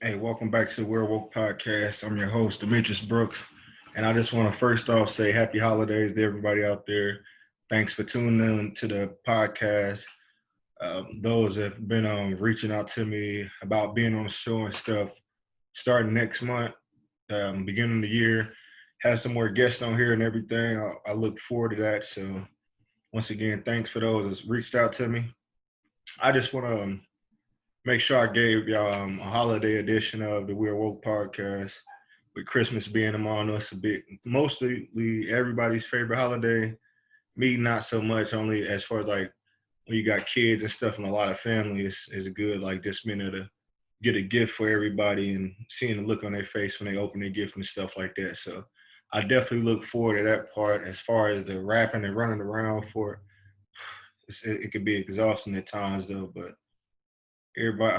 Hey, welcome back to the We're Woke podcast. I'm your host, Demetrius Brooks, and I just want to first off say happy holidays to everybody out there. Thanks for tuning in to the podcast. Those that have been reaching out to me about being on the show and stuff, starting next month, beginning of the year, have some more guests on here and everything. I look forward to that. So once again, thanks for those that's reached out to me. I just want to make sure I gave y'all a holiday edition of the We're Woke podcast. With Christmas being among us, a bit mostly everybody's favorite holiday. Me, not so much. Only as far as like when you got kids and stuff, and a lot of families is good. Like just being able to get a gift for everybody and seeing the look on their face when they open their gift and stuff like that. So I definitely look forward to that part. As far as the rapping and running around for it could be exhausting at times though, but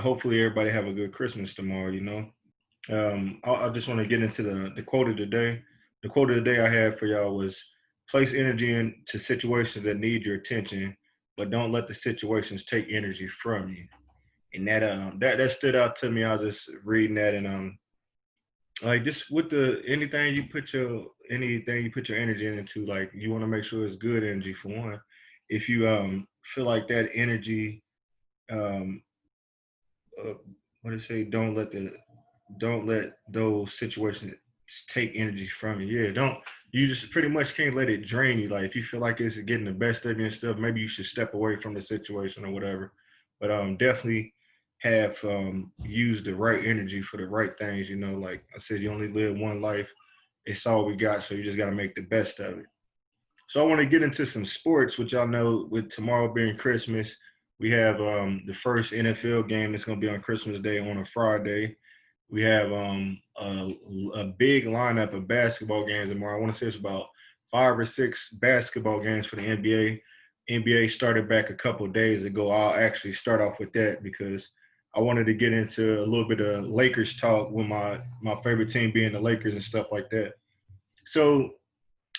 hopefully everybody have a good Christmas tomorrow. I just want to get into the quote of the day. The quote of the day I had for y'all was place energy into situations that need your attention, but don't let the situations take energy from you. And that stood out to me. I was just reading that and like just with the anything you put your energy into, like you want to make sure it's good energy for one. If you feel like that energy um uh, what do you say, don't let those situations take energy from you. Yeah, don't you just pretty much can't let it drain you. Like if you feel like it's getting the best of you and stuff, maybe you should step away from the situation or whatever. But definitely have used the right energy for the right things. Like I said, you only live one life. It's all we got, so you just got to make the best of it. So I want to get into some sports, which y'all know with tomorrow being Christmas, we have the first NFL game that's going to be on Christmas Day on a Friday. We have a big lineup of basketball games tomorrow. I want to say it's about 5 or 6 basketball games for the NBA. NBA started back a couple of days ago. I'll actually start off with that because I wanted to get into a little bit of Lakers talk with my favorite team being the Lakers and stuff like that. So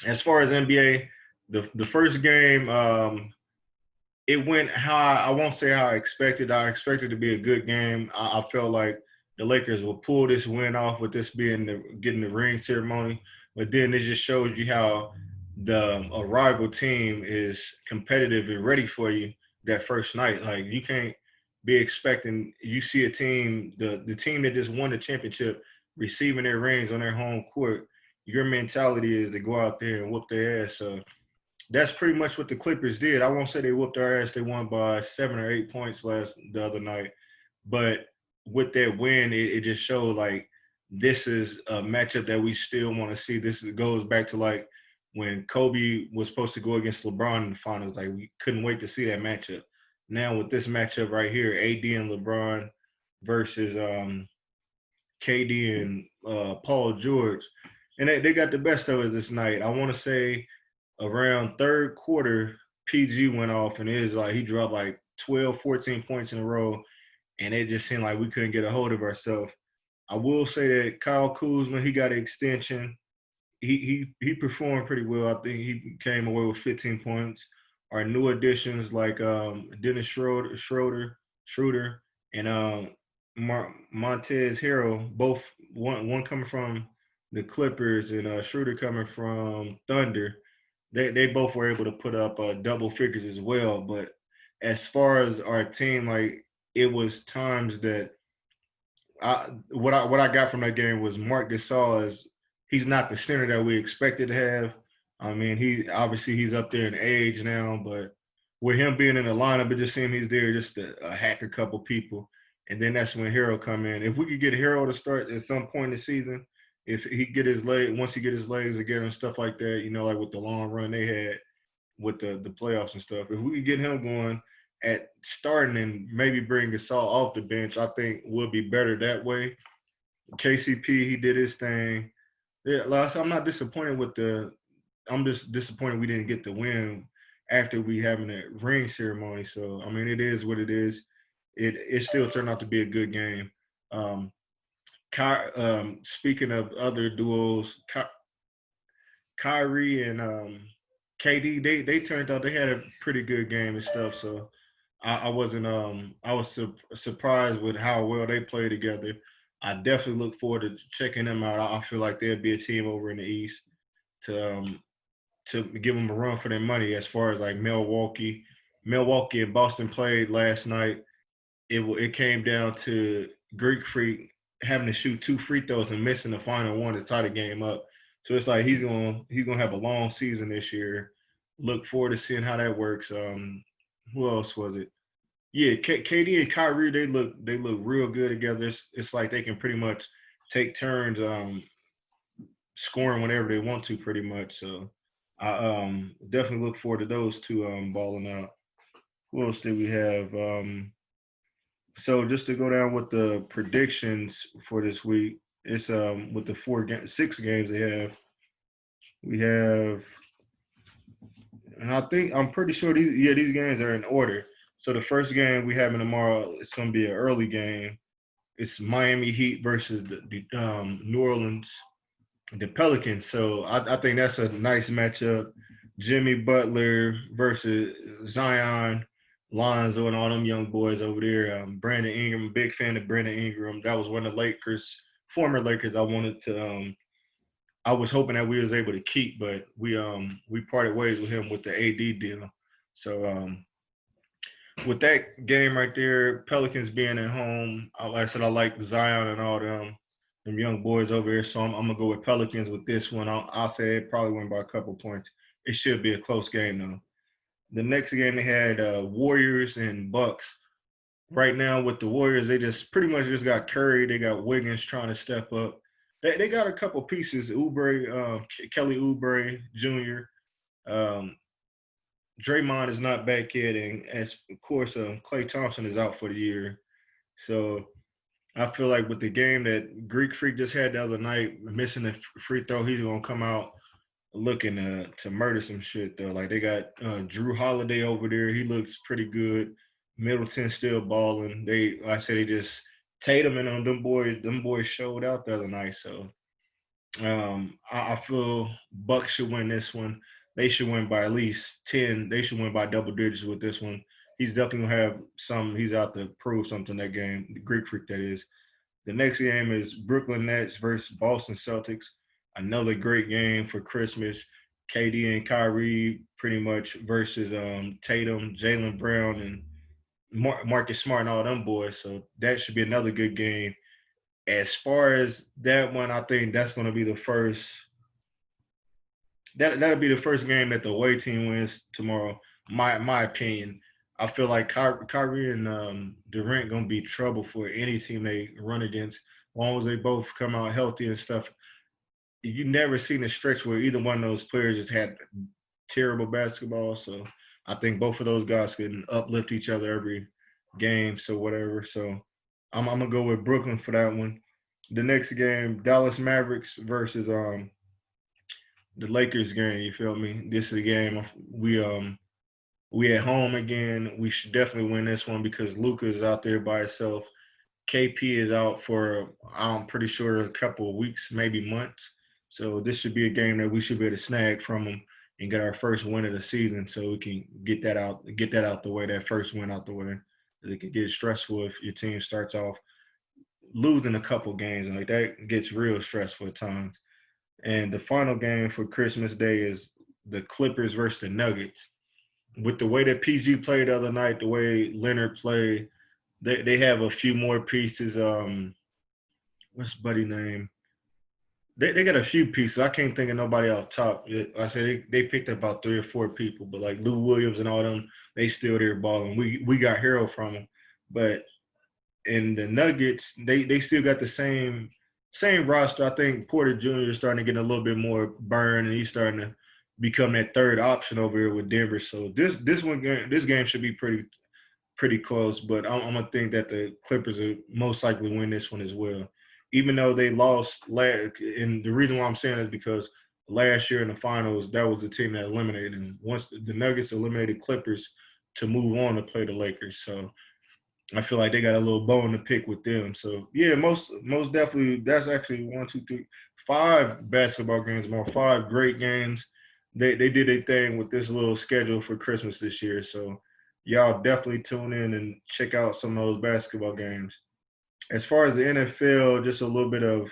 as far as NBA, the first game, it went how I won't say how I expected. I expected to be a good game. I felt like the Lakers will pull this win off with this being getting the ring ceremony. But then it just shows you how a rival team is competitive and ready for you that first night. Like you can't be expecting you see a team, the team that just won the championship receiving their rings on their home court. Your mentality is to go out there and whoop their ass. So that's pretty much what the Clippers did. I won't say they whooped our ass. They won by 7 or 8 points the other night. But with that win, it just showed like this is a matchup that we still want to see. Goes back to like when Kobe was supposed to go against LeBron in the finals. Like we couldn't wait to see that matchup. Now with this matchup right here, AD and LeBron versus KD and Paul George, and they got the best of us this night. I want to say around third quarter, PG went off and it was like he dropped like 12, 14 points in a row, and it just seemed like we couldn't get a hold of ourselves. I will say that Kyle Kuzma, he got an extension. He performed pretty well. I think he came away with 15 points. Our new additions like Dennis Schroeder, and Montez Harrell, both one coming from the Clippers and Schroeder coming from Thunder. They both were able to put up double figures as well. But as far as our team, like it was times that what I got from that game was Mark Gasol is he's not the center that we expected to have. I mean, he's up there in age now, but with him being in the lineup, it just seemed he's there just to hack a couple people, and then that's when Hero come in. If we could get Hero to start at some point in the season, if he get his leg once he get his legs together and stuff like that, like with the long run they had with the playoffs and stuff. If we could get him going at starting and maybe bring Gasol off the bench, I think we'll be better that way. KCP, he did his thing. Yeah, I'm not disappointed with the. I'm just disappointed we didn't get the win after we having that ring ceremony. So I mean, it is what it is. It still turned out to be a good game. Um, Speaking of other duos, Kyrie and KD, they turned out they had a pretty good game and stuff. So I wasn't I was surprised with how well they played together. I definitely look forward to checking them out. I feel like they'll be a team over in the East to to give them a run for their money. As far as like Milwaukee and Boston played last night. It came down to Greek Freak having to shoot 2 free throws and missing the final one to tie the game up. So it's like he's gonna have a long season this year. Look forward to seeing how that works. Who else was it? Yeah, KD and Kyrie, they look real good together. It's like they can pretty much take turns scoring whenever they want to, pretty much. So I definitely look forward to those two balling out. Who else did we have? So just to go down with the predictions for this week, it's with the 6 games they have. We have, and I'm pretty sure these games are in order. So the first game we having tomorrow, it's gonna be an early game. It's Miami Heat versus the New Orleans the Pelicans. So I think that's a nice matchup. Jimmy Butler versus Zion, Lonzo, and all them young boys over there. Brandon Ingram, big fan of Brandon Ingram. That was one of the former Lakers. I was hoping that we was able to keep, but we parted ways with him with the AD deal. So with that game right there, Pelicans being at home, like I said, I like Zion and all them young boys over here. So I'm gonna go with Pelicans with this one. I'll say it probably win by a couple points. It should be a close game though. The next game they had Warriors and Bucks. Right now with the Warriors, they just pretty much just got Curry. They got Wiggins trying to step up. They got a couple pieces. Kelly Oubre Jr. Um, Draymond is not back yet, and as of course, Klay Thompson is out for the year. So I feel like with the game that Greek Freak just had the other night, missing the free throw, he's gonna come out looking to murder some shit though. Like they got Drew Holiday over there. He looks pretty good. Middleton still balling. Like I said, they just Tatum and them boys showed out the other night. So I feel Bucks should win this one. They should win by at least 10. They should win by double digits with this one. He's definitely gonna have some. He's out to prove something that game. The Greek Freak that is. The next game is Brooklyn Nets versus Boston Celtics. Another great game for Christmas. KD and Kyrie pretty much versus Tatum, Jalen Brown, and Marcus Smart and all them boys. So that should be another good game. As far as that one, I think that's going to be the first. That'll be the first game that the away team wins tomorrow. My opinion. I feel like Kyrie and Durant gonna be trouble for any team they run against, as long as they both come out healthy and stuff. You never seen a stretch where either one of those players just had terrible basketball. So I think both of those guys can uplift each other every game. So whatever. So I'm gonna go with Brooklyn for that one. The next game, Dallas Mavericks versus the Lakers game. You feel me? This is a game we at home again. We should definitely win this one because Luka is out there by himself. KP is out for I'm pretty sure a couple of weeks, maybe months. So this should be a game that we should be able to snag from them and get our first win of the season, so we can get that out the way, that first win out the way. It could get stressful if your team starts off losing a couple games, and like that gets real stressful at times. And the final game for Christmas Day is the Clippers versus the Nuggets. With the way that PG played the other night, the way Leonard played, they have a few more pieces. What's buddy name? They got a few pieces. I can't think of nobody off top. I said they picked up about 3 or 4 people, but like Lou Williams and all them, they still there balling. We got Hero from them, but in the Nuggets, they still got the same roster. I think Porter Jr. is starting to get a little bit more burn, and he's starting to become that third option over here with Denver. So this game should be pretty close, but I'm gonna think that the Clippers will most likely win this one as well. Even though they lost and the reason why I'm saying is because last year in the finals, that was the team that eliminated them. Once the Nuggets eliminated Clippers to move on to play the Lakers, so I feel like they got a little bone to pick with them. So yeah, most definitely, that's actually 5 basketball games, more 5 great games. They did a thing with this little schedule for Christmas this year. So y'all definitely tune in and check out some of those basketball games. As far as the NFL, just a little bit of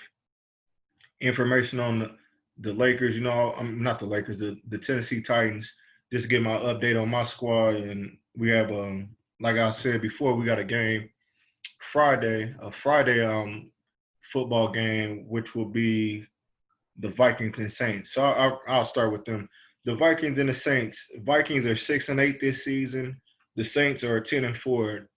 information on the Lakers. You know, I'm not the Lakers, the Tennessee Titans. Just to get my update on my squad, and we have like I said before, we got a game Friday, a Friday football game, which will be the Vikings and Saints. So I'll start with them. The Vikings and the Saints. Vikings are 6-8 this season. The Saints are 10-4.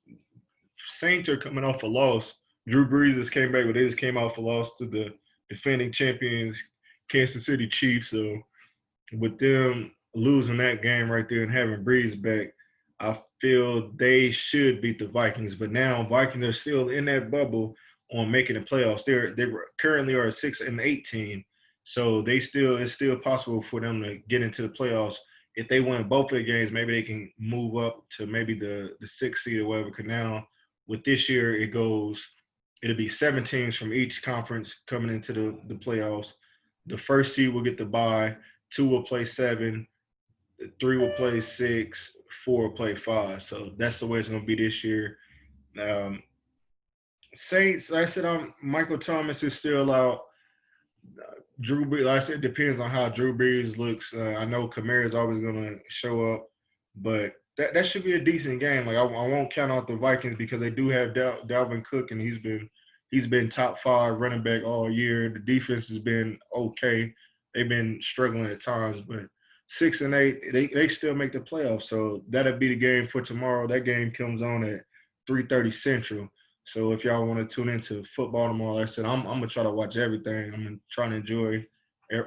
Saints are coming off a loss. Drew Brees just came back, but they just came off a loss to the defending champions, Kansas City Chiefs. So with them losing that game right there and having Breeze back, I feel they should beat the Vikings. But now Vikings are still in that bubble on making the playoffs. They currently are a 6-8 team, so it's still possible for them to get into the playoffs. If they win both of the games, maybe they can move up to maybe the sixth seed or whatever. Because now with this year, it'll be 7 teams from each conference coming into the playoffs. The first seed will get the bye. Two will play 7, three will play 6, four will play 5. So that's the way it's going to be this year. Um, Saints, like I said, Michael Thomas is still out. Drew Brees, like I said, depends on how Drew Brees looks. I know Kamara is always going to show up, but that should be a decent game. Like I won't count out the Vikings because they do have Dalvin Cook, and he's been top 5 running back all year. The defense has been okay. They've been struggling at times, but 6-8, they still make the playoffs. So that'll be the game for tomorrow. That game comes on at 3:30 Central. So if y'all want to tune into football tomorrow, like I said, I'm gonna try to watch everything. I'm gonna try to enjoy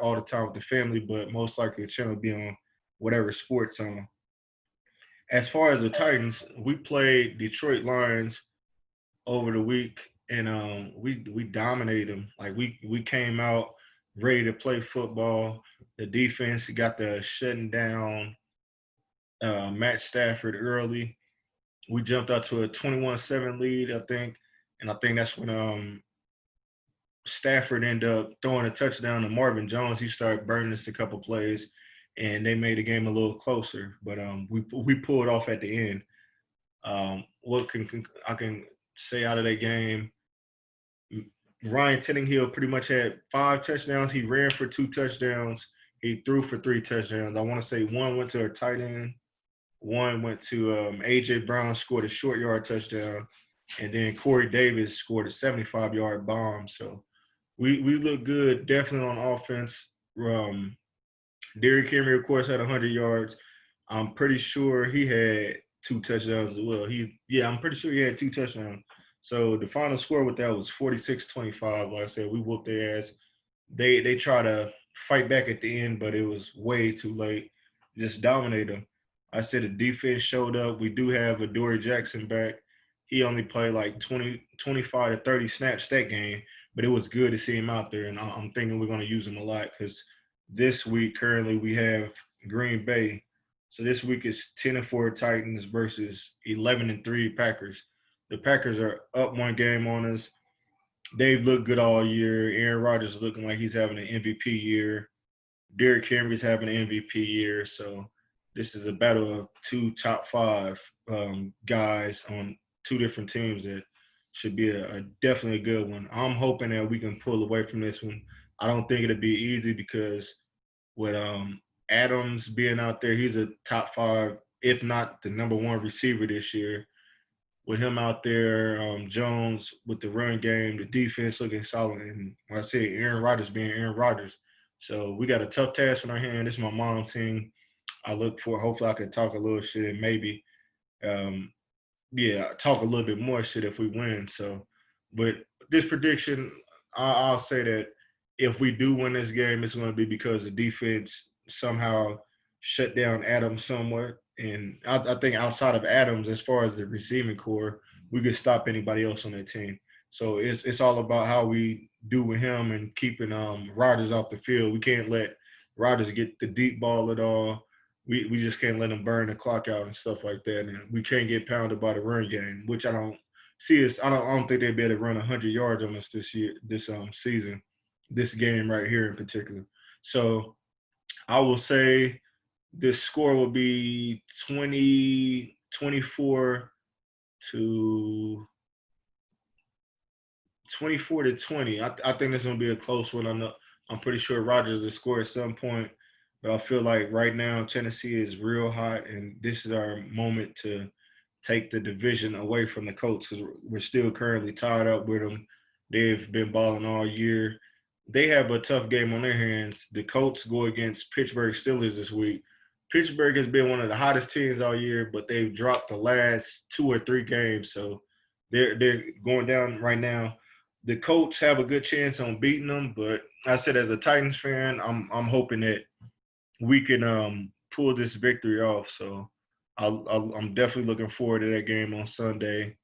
all the time with the family, but most likely the channel will be on whatever sports on. As far as the Titans, we played Detroit Lions over the week, and we dominated them. Like we came out ready to play football. The defense got the shutting down Matt Stafford early. We jumped out to a 21-7 lead, I think, and I think that's when Stafford ended up throwing a touchdown to Marvin Jones. He started burning us a couple plays, and they made the game a little closer. But we pulled off at the end. What I can say out of that game? Ryan Tannehill pretty much had 5 touchdowns. He ran for 2 touchdowns. He threw for 3 touchdowns. I want to say one went to a tight end, one went to AJ Brown, scored a short yard touchdown, and then Corey Davis scored a 75-yard bomb. So we look good, definitely on offense. Derrick Henry, of course, had 100 yards. I'm pretty sure he had 2 touchdowns as well. I'm pretty sure he had 2 touchdowns. So the final score with that was 46-25. Like I said, we whooped their ass. They try to fight back at the end, but it was way too late. Just dominate them. I said the defense showed up. We do have Adoree Jackson back. He only played like 25 to 30 snaps that game, but it was good to see him out there. And I'm thinking we're going to use him a lot because this week currently we have Green Bay. So this week is 10-4 Titans versus 11-3 Packers. The Packers are up 1 game on us. They've looked good all year. Aaron Rodgers is looking like he's having an MVP year. Derrick Henry's having an MVP year. So this is a battle of 2 top 5 guys on 2 different teams that should be a definitely a good one. I'm hoping that we can pull away from this one. I don't think it'll be easy because with Adams being out there, he's a top 5, if not the number 1 receiver this year. With him out there, Jones with the run game, the defense looking solid, and like I said, Aaron Rodgers being Aaron Rodgers. So we got a tough task in our hand. This is my mom's team. I look for. Hopefully, I can talk a little shit and maybe, um, talk a little bit more shit if we win. So, but this prediction, I'll say that if we do win this game, it's going to be because the defense somehow shut down Adams somewhat. And I think outside of Adams, as far as the receiving core, we could stop anybody else on that team. So it's all about how we do with him and keeping Rodgers off the field. We can't let Rodgers get the deep ball at all. We just can't let him burn the clock out and stuff like that. And we can't get pounded by the run game, which I don't see us. I don't think they'd be able to run 100 yards on us this year, this season, this game right here in particular. So I will say this score will be 24 to 24-20. I think it's gonna be a close one. I'm pretty sure Rodgers will score at some point, but I feel like right now Tennessee is real hot, and this is our moment to take the division away from the Colts because we're still currently tied up with them. They've been balling all year. They have a tough game on their hands. The Colts go against Pittsburgh Steelers this week. Pittsburgh has been one of the hottest teams all year, but they've dropped the last 2 or 3 games, so they're going down right now. The Colts have a good chance on beating them, but I said as a Titans fan, I'm hoping that we can pull this victory off. So I'm definitely looking forward to that game on Sunday.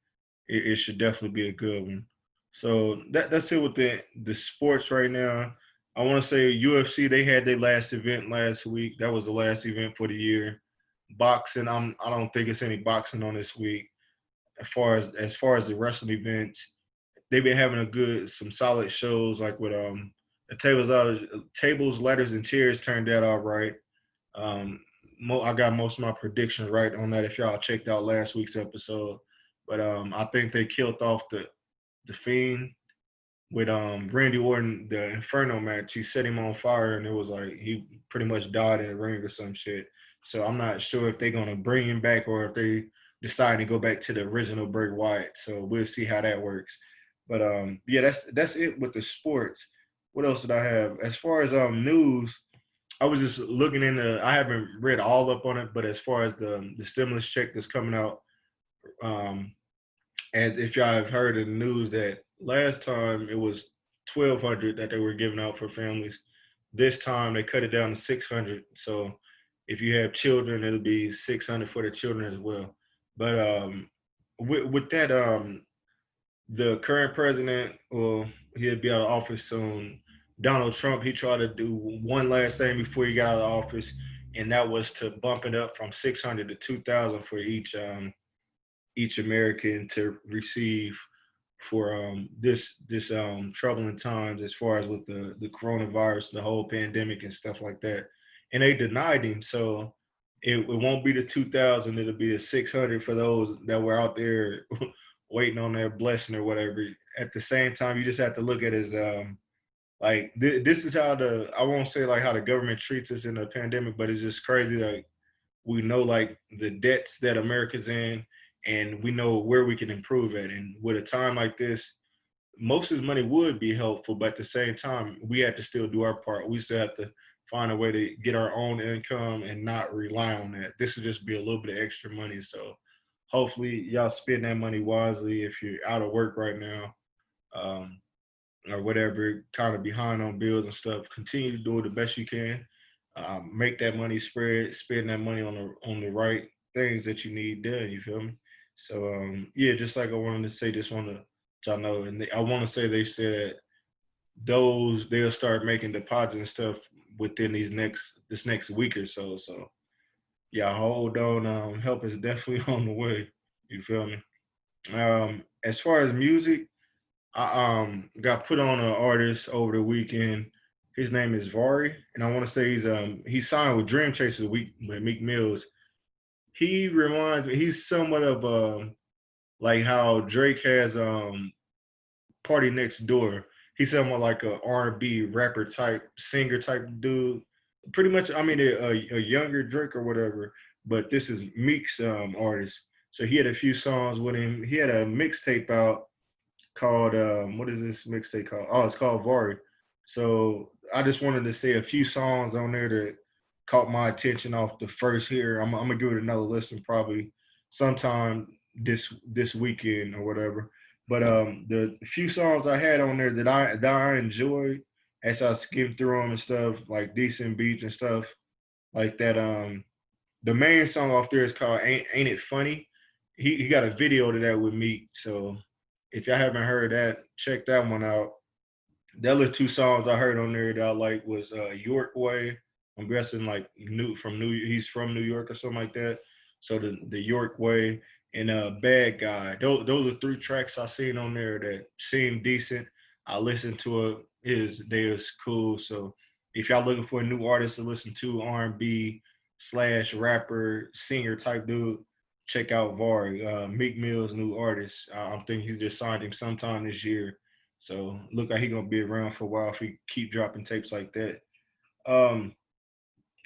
It should definitely be a good one. So that's it with the sports right now. I want to say UFC, they had their last event last week. That was the last event for the year. Boxing, I don't think it's any boxing on this week. As far as the wrestling events, they've been having some solid shows like with the tables, ladders, and chairs turned out all right. Um, I got most of my predictions right on that. If y'all checked out last week's episode, but I think they killed off the Fiend with Randy Orton, the Inferno match. He set him on fire, and it was like he pretty much died in the ring or some shit. So I'm not sure if they're gonna bring him back or if they decide to go back to the original Bray Wyatt. So we'll see how that works. But yeah, that's it with the sports. What else did I have? As far as news, I was just looking into. I haven't read all up on it, but as far as the stimulus check that's coming out, um, and if y'all have heard in the news that last time it was 1,200 that they were giving out for families, this time they cut it down to 600. So if you have children, it'll be 600 for the children as well. But with that, the current president, well, he'll be out of office soon. Donald Trump, he tried to do one last thing before he got out of office, and that was to bump it up from 600 to 2,000 for each American to receive for this troubling times as far as with the coronavirus, the whole pandemic and stuff like that. And they denied him, so it won't be the 2,000; it'll be the 600 for those that were out there waiting on their blessing or whatever. At the same time, you just have to look at his this is how I won't say like how the government treats us in the pandemic, but it's just crazy. Like we know like the debts that America's in, and we know where we can improve at. And with a time like this, most of his money would be helpful, but at the same time, we have to still do our part. We still have to find a way to get our own income and not rely on that. This would just be a little bit of extra money. So hopefully y'all spend that money wisely if you're out of work right now. Um, or whatever, kind of behind on bills and stuff, continue to do it the best you can. Make that money spread, spend that money on the right things that you need done. You feel me? So yeah, just like I wanted to say, just want to y'all know, and I want to say they said those they'll start making deposits and stuff within this next week or so. So yeah, hold on. Help is definitely on the way. You feel me? As far as music, I got put on an artist over the weekend. His name is Vari, and I want to say he's signed with Dream Chasers with Meek Mills. He reminds me, he's somewhat of like how Drake has Party Next Door. He's somewhat like a R&B rapper type, singer type dude. Pretty much, I mean, a younger Drake or whatever. But this is Meek's artist. So he had a few songs with him. He had a mixtape out called what is this mixtape called? Oh, it's called Vari. So I just wanted to say a few songs on there that caught my attention off the first here. I'm gonna give it another listen probably sometime this weekend or whatever. But the few songs I had on there that I enjoyed as I skimmed through them and stuff, like decent beats and stuff like that. The main song off there is called Ain't It Funny. He got a video to that with me. So if y'all haven't heard that, check that one out. The other two songs I heard on there that I like was York Way. I'm guessing like he's from New York or something like that. So the York Way and Bad Guy. Those are 3 tracks I seen on there that seemed decent. I listened to it. They was cool. So if y'all looking for a new artist to listen to, R&B slash rapper singer type dude, check out Vari, Meek Mill's new artist. I'm thinking he just signed him sometime this year. So look like he gonna be around for a while if he keep dropping tapes like that. Um,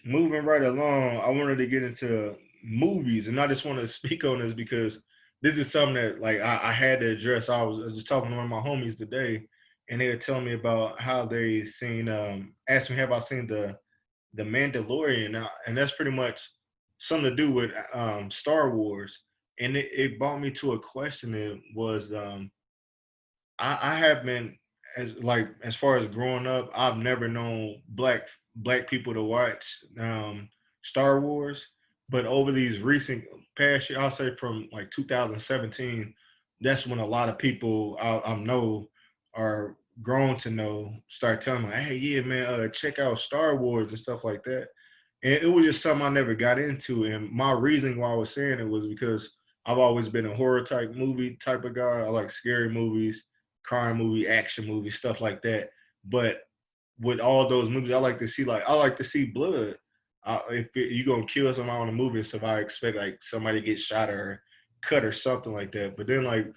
moving right along, I wanted to get into movies, and I just want to speak on this because this is something that like I had to address. I was just talking to one of my homies today, and they were telling me about how they seen asked me have I seen the Mandalorian, and that's pretty much something to do with Star Wars. And it brought me to a question. It was I have been as far as growing up, I've never known black people to watch Star Wars, but over these recent past year, I'll say from like 2017, that's when a lot of people I know are grown to know start telling me, hey, yeah, man, check out Star Wars and stuff like that. And it was just something I never got into. And my reasoning why I was saying it was because I've always been a horror type movie type of guy. I like scary movies, crime movie, action movie, stuff like that. But with all those movies, I like to see blood. You gonna kill somebody in a movie, so I expect like somebody get shot or cut or something like that. But then like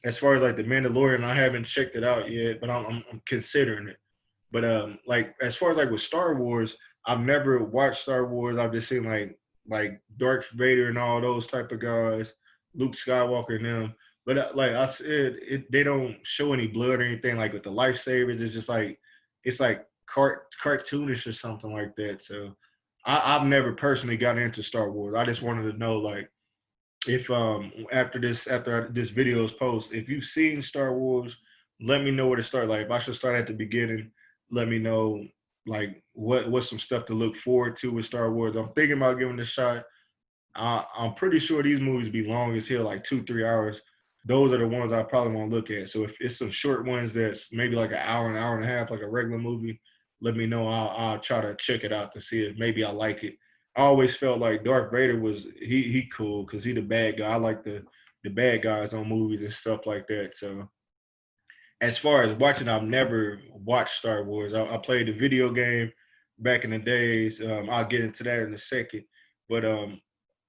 as far as like the Mandalorian, I haven't checked it out yet, but I'm considering it. But like as far as like with Star Wars, I've never watched Star Wars. I've just seen like Darth Vader and all those type of guys, Luke Skywalker and them. But like I said, they don't show any blood or anything. Like with the lifesavers, it's just like it's like cartoonish or something like that. So I've never personally gotten into Star Wars. I just wanted to know like if after this video's post, if you've seen Star Wars, let me know where to start. Like if I should start at the beginning, let me know like what's some stuff to look forward to with Star Wars. I'm thinking about giving it a shot. I'm pretty sure these movies be long as hell, like 2-3 hours. Those are the ones I probably want to look at. So if it's some short ones that's maybe like an hour and a half, like a regular movie, let me know. I'll try to check it out to see if maybe I like it. I always felt like Darth Vader was he cool because he the bad guy. I like the bad guys on movies and stuff like that. So as far as watching, I've never watched Star Wars. I played the video game back in the days. I'll get into that in a second. But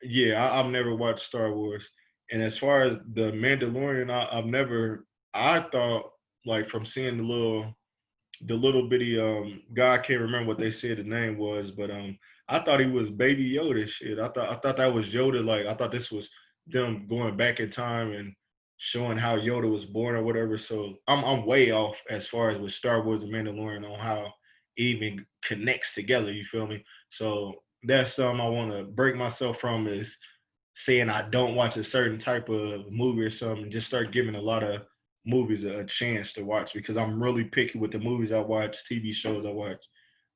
yeah, I've never watched Star Wars. And as far as the Mandalorian, I've never. I thought like from seeing the little bitty guy, I can't remember what they said his name was, but I thought he was Baby Yoda shit. I thought that was Yoda. Like I thought this was them going back in time and showing how Yoda was born or whatever. So I'm way off as far as with Star Wars and Mandalorian on how it even connects together. You feel me? So that's something I want to break myself from is saying I don't watch a certain type of movie or something, just start giving a lot of movies a chance to watch because I'm really picky with the movies I watch, TV shows I watch.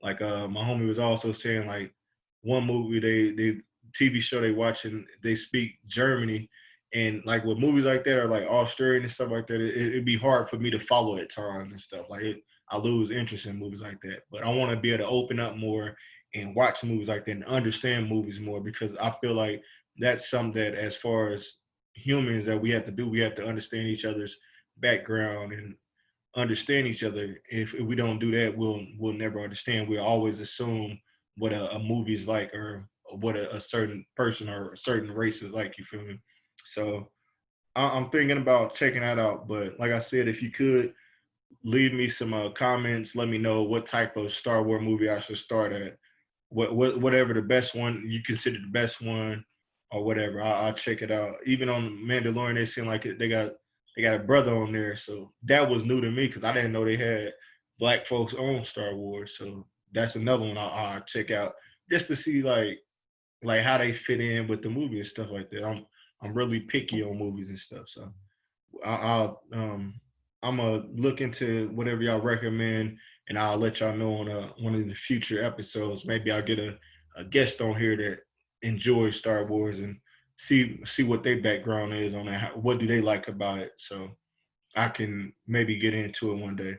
Like my homie was also saying like one movie they TV show they watch and they speak Germany and like with movies like that or like Australian and stuff like that, it'd be hard for me to follow at times and stuff. I lose interest in movies like that. But I want to be able to open up more and watch movies like that and understand movies more because I feel like that's something that as far as humans that we have to do, we have to understand each other's background and understand each other. If we don't do that, we'll never understand. We'll always assume what a movie is like or what a certain person or a certain race is like. You feel me? So I'm thinking about checking that out. But like I said, if you could leave me some comments, let me know what type of Star Wars movie I should start at. Whatever the best one you consider the best one or whatever. I'll check it out. Even on Mandalorian, they seem like they got a brother on there, so that was new to me because I didn't know they had black folks on Star Wars. So that's another one I'll check out just to see like how they fit in with the movie and stuff like that. I'm really picky on movies and stuff, so I'll I'm gonna look into whatever y'all recommend, and I'll let y'all know on one of the future episodes. Maybe I'll get a guest on here that enjoys Star Wars and see what their background is on that. What do they like about it? So I can maybe get into it one day.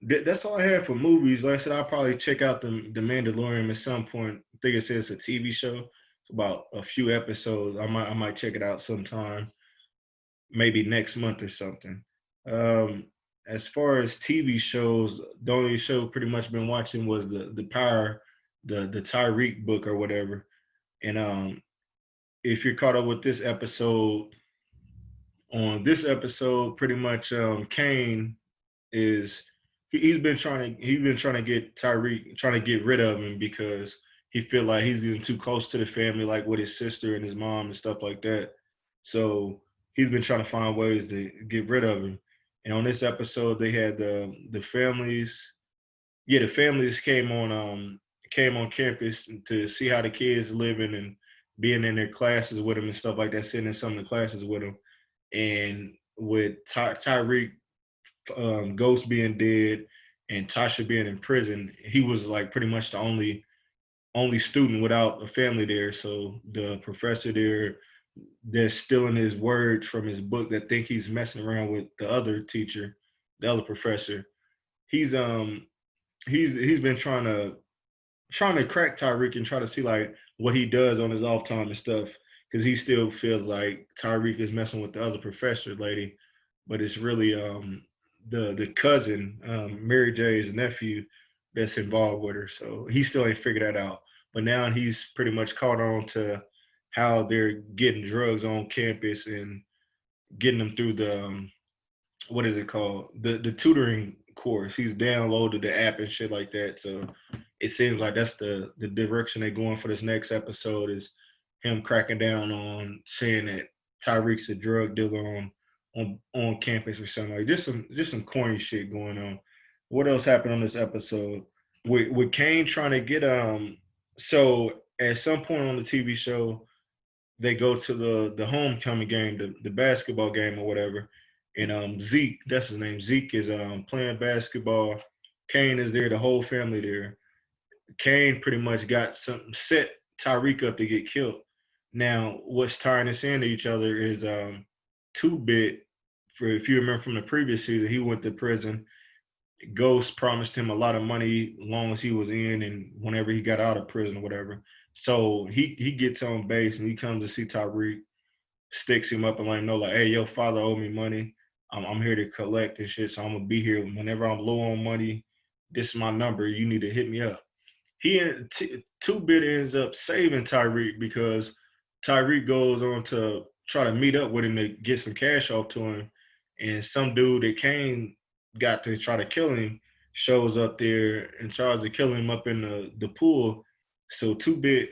That's all I have for movies. Like I said, I'll probably check out the Mandalorian at some point. I think it says it's a TV show. It's about a few episodes. I might check it out sometime maybe next month or something. Um, as far as TV shows, the only show pretty much been watching was the Power, the Tariq book or whatever. And if you're caught up with this episode, On this episode, pretty much Kane is he's been trying to get Tariq trying to get rid of him because he feel like he's getting too close to the family, like with his sister and his mom and stuff like that. So he's been trying to find ways to get rid of him. And on this episode, they had the families. Yeah, the families came on campus to see how the kids living and being in their classes with them and stuff like that, sitting in some of the classes with them. And with Tyreek Ghost being dead and Tasha being in prison, he was like pretty much the only student without a family there. So the professor there, they're stealing his words from his book that think he's messing around with the other teacher, the other professor. He's he's been trying to crack Tyreek and try to see like what he does on his off time and stuff because he still feels like Tyreek is messing with the other professor lady, but it's really the cousin Mary J's nephew that's involved with her. So he still ain't figured that out. But now he's pretty much caught on to how they're getting drugs on campus and getting them through the what is it called? The tutoring course. He's downloaded the app and shit like that. So it seems like that's the direction they're going for this next episode is him cracking down on saying that Tyreek's a drug dealer on campus or something like just some corny shit going on. What else happened on this episode? With Kane trying to get so at some point on the TV show they go to the homecoming game, the basketball game or whatever. And Zeke, that's his name. Zeke is playing basketball. Kane is there, the whole family there. Kane pretty much got some set Tyreek up to get killed. Now, what's tying us into each other is Two Bit. For if you remember from the previous season, he went to prison. Ghost promised him a lot of money as long as he was in and whenever he got out of prison or whatever. So he gets on base and he comes to see Tyreek, sticks him up and let him know like, hey, your father owed me money. I'm here to collect and shit, so I'm gonna be here whenever I'm low on money. This is my number. You need to hit me up. Two Bit ends up saving Tyreek because Tyreek goes on to try to meet up with him to get some cash off to him, and some dude that Kane got to try to kill him shows up there and tries to kill him up in the pool. So Two Bit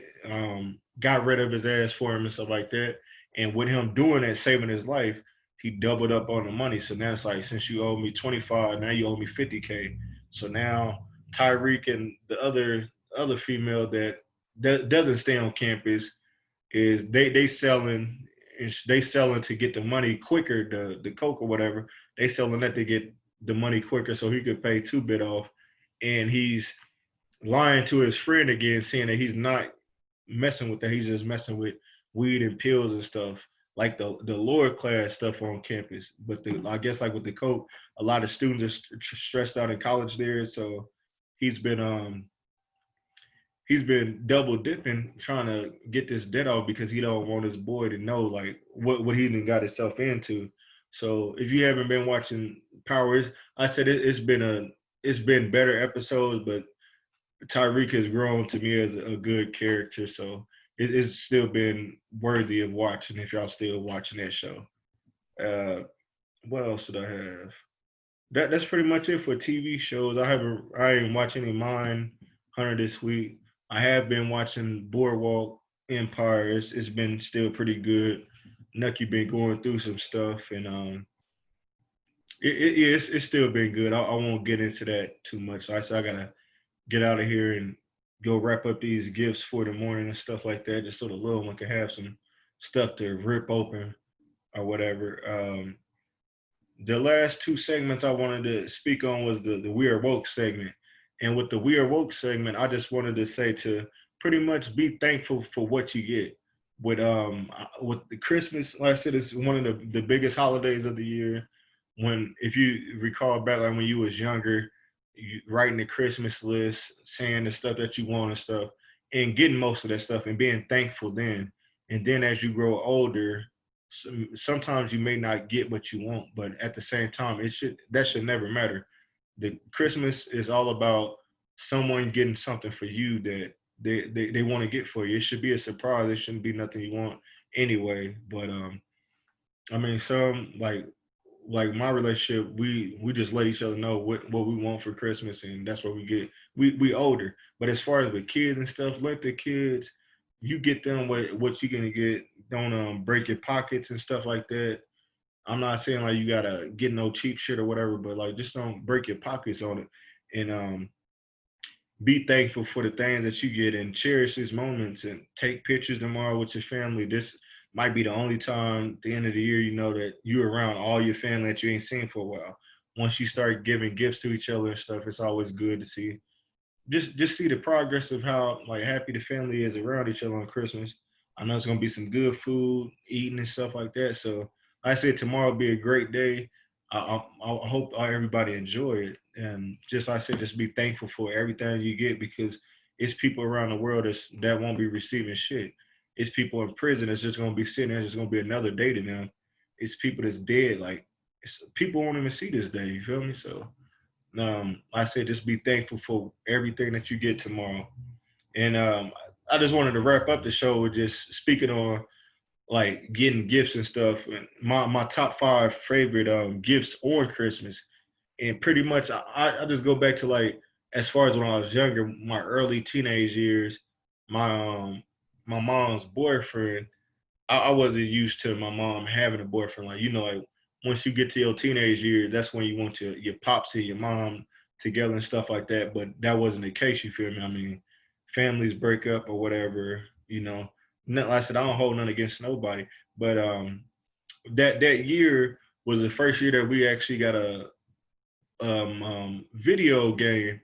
got rid of his ass for him and stuff like that. And with him doing that, saving his life, he doubled up on the money. So now it's like, since you owe me 25, now you owe me 50K. So now Tyreek and the other female that doesn't stay on campus is they selling to get the money quicker, the coke or whatever. They selling that to get the money quicker so he could pay Two Bit off. And he's lying to his friend again, saying that he's not messing with that. He's just messing with weed and pills and stuff, like the lower class stuff on campus. But I guess like with the coke, a lot of students are stressed out in college there, so he's been he's been double dipping trying to get this debt off because he don't want his boy to know like what he even got himself into. So if you haven't been watching Power, I said it's been better episodes, but Tyreek has grown to me as a good character, so it's still been worthy of watching if y'all still watching that show. Uh, what else did I have? That's pretty much it for TV shows. I ain't watching any Mind Hunter this week. I have been watching Boardwalk Empire. It's been still pretty good. Nucky been going through some stuff, and it's still been good. I won't get into that too much. Like I said I gotta get out of here and go wrap up these gifts for the morning and stuff like that, just so the little one can have some stuff to rip open or whatever. The last two segments I wanted to speak on was the We Are Woke segment. And with the We Are Woke segment, I just wanted to say to pretty much be thankful for what you get. With the Christmas, like I said, it's one of the biggest holidays of the year. When if you recall back like when you was younger, you writing the Christmas list, saying the stuff that you want and stuff, and getting most of that stuff and being thankful then. And then as you grow older, sometimes you may not get what you want, but at the same time, that should never matter. The Christmas is all about someone getting something for you that they want to get for you. It should be a surprise. It shouldn't be nothing you want anyway. But I mean, some like my relationship, we just let each other know what we want for Christmas, and that's what we get. We older, but as far as with kids and stuff, let the kids, you get them what you gonna get. Don't break your pockets and stuff like that. I'm not saying like you gotta get no cheap shit or whatever, but like just don't break your pockets on it, and be thankful for the things that you get and cherish these moments and take pictures tomorrow with your family. This might be the only time at the end of the year you know that you're around all your family that you ain't seen for a while. Once you start giving gifts to each other and stuff, it's always good to see just see the progress of how like happy the family is around each other on Christmas. I know it's gonna be some good food, eating and stuff like that. So like I said, tomorrow will be a great day. I hope everybody enjoy it, and just like I said, just be thankful for everything you get because it's people around the world that won't be receiving shit. It's people in prison that's just gonna be sitting there. It's just gonna be another day to them. It's people that's dead. Like people won't even see this day. You feel me? So I say just be thankful for everything that you get tomorrow. And I just wanted to wrap up the show with just speaking on like getting gifts and stuff. And my top five favorite gifts on Christmas. And pretty much I just go back to like as far as when I was younger, my early teenage years, my my mom's boyfriend I wasn't used to my mom having a boyfriend. Like, like once you get to your teenage years, that's when you want your pops and your mom together and stuff like that. But that wasn't the case, you feel me? I mean, families break up or whatever, Like I said, I don't hold none against nobody. But that year was the first year that we actually got a video game,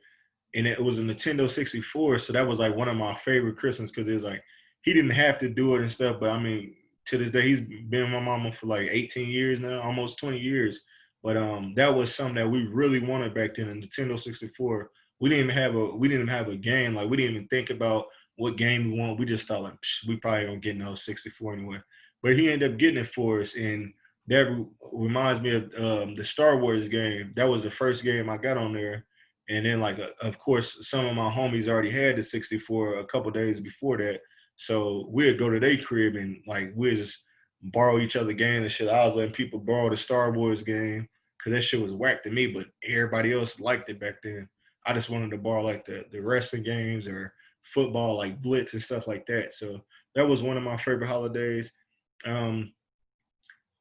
and it was a Nintendo 64. So that was like one of my favorite Christmas because it was like he didn't have to do it and stuff. But I mean, to this day, he's been with my mama for like 18 years now, almost 20 years. But that was something that we really wanted back then. A Nintendo 64. We didn't even have a game. Like we didn't even think about what game we want. We just thought like we probably don't get no 64 anyway. But he ended up getting it for us, and that reminds me of the Star Wars game. That was the first game I got on there, and then, like, of course, some of my homies already had the 64 a couple days before that. So we'd go to their crib and, like, we'd just borrow each other games and shit. I was letting people borrow the Star Wars game because that shit was whack to me, but everybody else liked it back then. I just wanted to borrow, like, the wrestling games or football, like Blitz and stuff like that. So that was one of my favorite holidays. Um,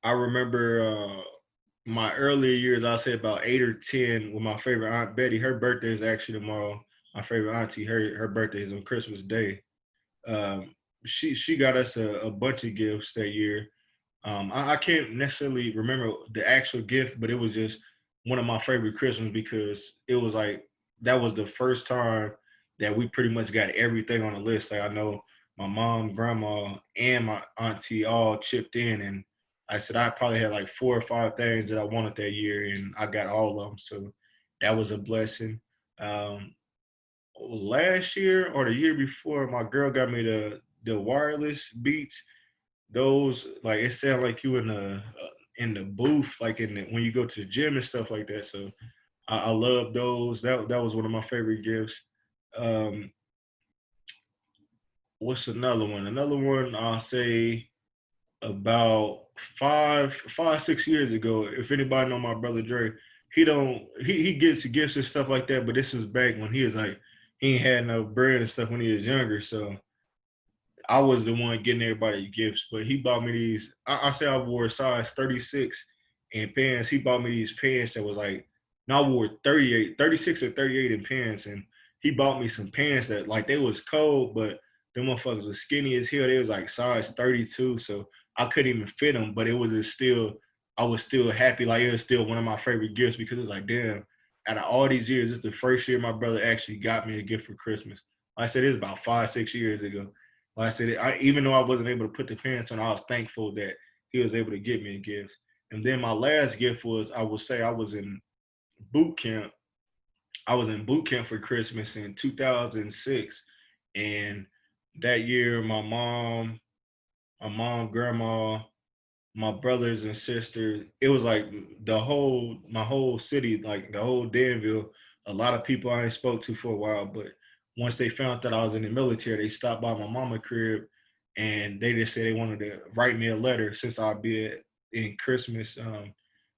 I remember my earlier years, I'll say about 8 or 10, with my favorite aunt Betty. Her birthday is actually tomorrow. My favorite auntie, her birthday is on Christmas Day. She got us a bunch of gifts that year. I can't necessarily remember the actual gift, but it was just one of my favorite Christmas because it was like that was the first time that we pretty much got everything on the list. Like I know my mom, grandma, and my auntie all chipped in, and I said I probably had like 4 or 5 things that I wanted that year, and I got all of them. So that was a blessing. Um, Last year or the year before, my girl got me the wireless beats. Those like it sound like you in the booth, like when you go to the gym and stuff like that. So I love those. That was one of my favorite gifts. Um, what's another one? Another one I'll say about 6 years ago. If anybody know my brother Dre, he don't he gets gifts and stuff like that. But this is back when he was like he ain't had no bread and stuff when he was younger. So I was the one getting everybody gifts, but he bought me these. I say I wore a size 36 in pants. He bought me these pants that was like, now I wore 38, 36 or 38 in pants, and he bought me some pants that like they was cold, but them motherfuckers was skinny as hell. They was like size 32, so I couldn't even fit them, but it was just still, I was still happy. Like it was still one of my favorite gifts because it was like, damn, out of all these years, this is the first year my brother actually got me a gift for Christmas. Like I said, it was about 5, 6 years ago. Like I said, even though I wasn't able to put the pants on, I was thankful that he was able to get me a gift. And then my last gift was, I would say, I was in boot camp. I was in boot camp for Christmas in 2006, and that year, grandma, my brothers and sisters, it was like my whole city, like the whole Danville, a lot of people I ain't spoke to for a while, but once they found that I was in the military, they stopped by my mama crib and they just said they wanted to write me a letter since I'd be in Christmas.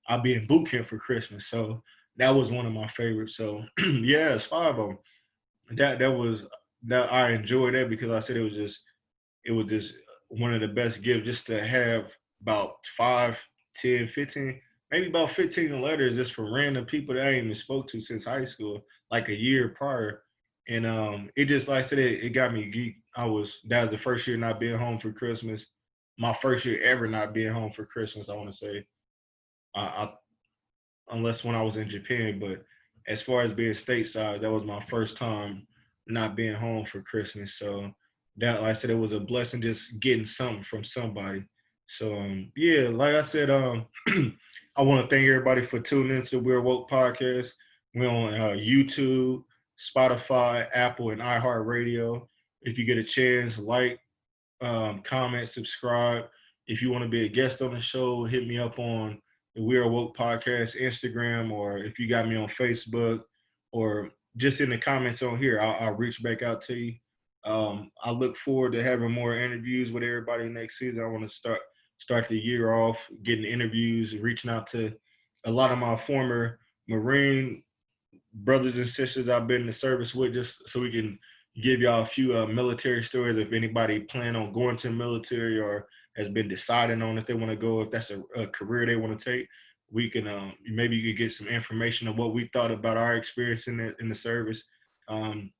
I'll be in boot camp for Christmas, so that was one of my favorites. So yeah, it's 5 of them. That was that I enjoyed that because I said it was just one of the best gifts just to have about 5, 10, 15, maybe about 15 letters just from random people that I ain't even spoke to since high school, like a year prior. And it just like I said, it got me geek. That was the first year not being home for Christmas. My first year ever not being home for Christmas, I want to say. I unless when I was in Japan. But as far as being stateside, that was my first time not being home for Christmas. So that, like I said, it was a blessing just getting something from somebody. So yeah, like I said, I want to thank everybody for tuning into the We're Woke podcast. We're on YouTube, Spotify, Apple, and iHeartRadio. If you get a chance, like, comment, subscribe. If you want to be a guest on the show, hit me up on the We Are Woke podcast Instagram, or if you got me on Facebook, or just in the comments on here, I'll reach back out to you. I look forward to having more interviews with everybody next season. I want to start the year off getting interviews, reaching out to a lot of my former Marine brothers and sisters I've been in the service with, just so we can give y'all a few military stories. If anybody plan on going to the military or has been deciding on if they want to go, if that's a career they want to take, we can maybe you could get some information of what we thought about our experience in the service. Um,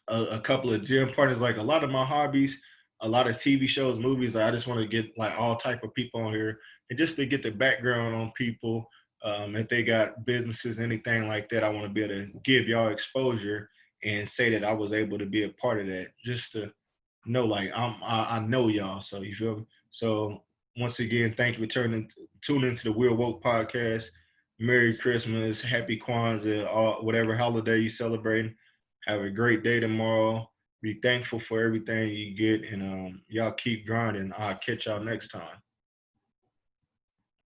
a couple of gym partners, like a lot of my hobbies, a lot of TV shows, movies. Like I just want to get like all type of people on here, and just to get the background on people. If they got businesses, anything like that, I want to be able to give y'all exposure and say that I was able to be a part of that, just to know like I know y'all. So you feel me? So once again, thank you for tuning into the Real Woke podcast. Merry Christmas, Happy Kwanzaa, whatever holiday you celebrating. Have a great day tomorrow. Be thankful for everything you get, and y'all keep grinding. I'll catch y'all next time.